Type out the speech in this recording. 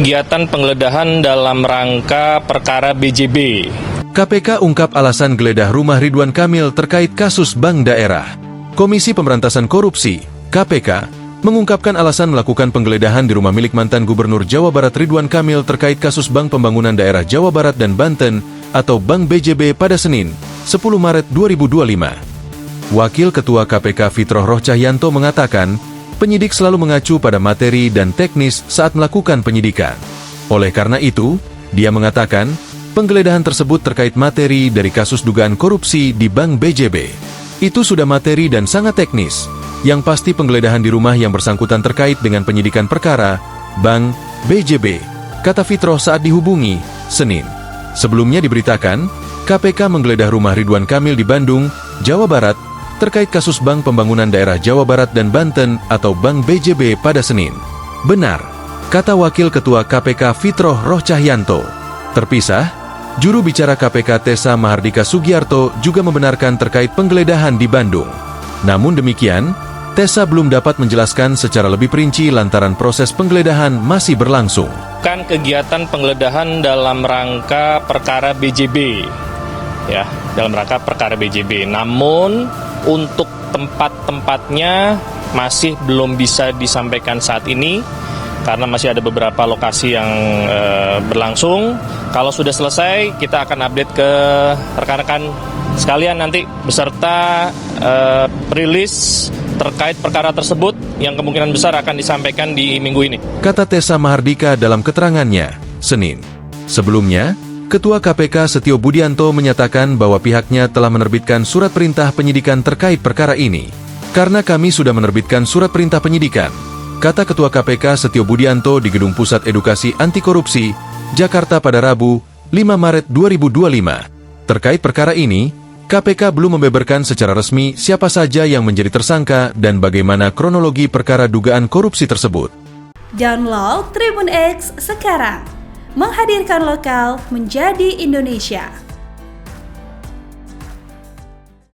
Kegiatan penggeledahan dalam rangka perkara BJB. KPK ungkap alasan geledah rumah Ridwan Kamil terkait kasus bank daerah. Komisi Pemberantasan Korupsi, KPK, mengungkapkan alasan melakukan penggeledahan di rumah milik mantan Gubernur Jawa Barat Ridwan Kamil terkait kasus Bank Pembangunan Daerah Jawa Barat dan Banten atau Bank BJB pada Senin, 10 Maret 2025. Wakil Ketua KPK Fitroh Roh Cahyanto mengatakan, penyidik selalu mengacu pada materi dan teknis saat melakukan penyidikan. Oleh karena itu, dia mengatakan, penggeledahan tersebut terkait materi dari kasus dugaan korupsi di Bank BJB. Itu sudah materi dan sangat teknis. Yang pasti penggeledahan di rumah yang bersangkutan terkait dengan penyidikan perkara Bank BJB, kata Fitroh saat dihubungi Senin. Sebelumnya diberitakan, KPK menggeledah rumah Ridwan Kamil di Bandung, Jawa Barat, terkait kasus Bank Pembangunan Daerah Jawa Barat dan Banten atau Bank BJB pada Senin. Benar, kata Wakil Ketua KPK Fitroh Roh Cahyanto. Terpisah, juru bicara KPK Tessa Mahardika Sugiarto juga membenarkan terkait penggeledahan di Bandung. Namun demikian, Tessa belum dapat menjelaskan secara lebih perinci lantaran proses penggeledahan masih berlangsung. Kan kegiatan penggeledahan dalam rangka perkara BJB. Ya, dalam rangka perkara BJB. Namun, untuk tempat-tempatnya masih belum bisa disampaikan saat ini karena masih ada beberapa lokasi yang berlangsung. Kalau sudah selesai, kita akan update ke rekan-rekan sekalian nanti beserta rilis terkait perkara tersebut yang kemungkinan besar akan disampaikan di minggu ini. Kata Tessa Mahardika dalam keterangannya, Senin. Sebelumnya, Ketua KPK Setio Budianto menyatakan bahwa pihaknya telah menerbitkan surat perintah penyidikan terkait perkara ini. Karena kami sudah menerbitkan surat perintah penyidikan, kata Ketua KPK Setio Budianto di Gedung Pusat Edukasi Anti Korupsi, Jakarta pada Rabu, 5 Maret 2025. Terkait perkara ini, KPK belum membeberkan secara resmi siapa saja yang menjadi tersangka dan bagaimana kronologi perkara dugaan korupsi tersebut. Download Tribun X sekarang. Menghadirkan lokal menjadi Indonesia.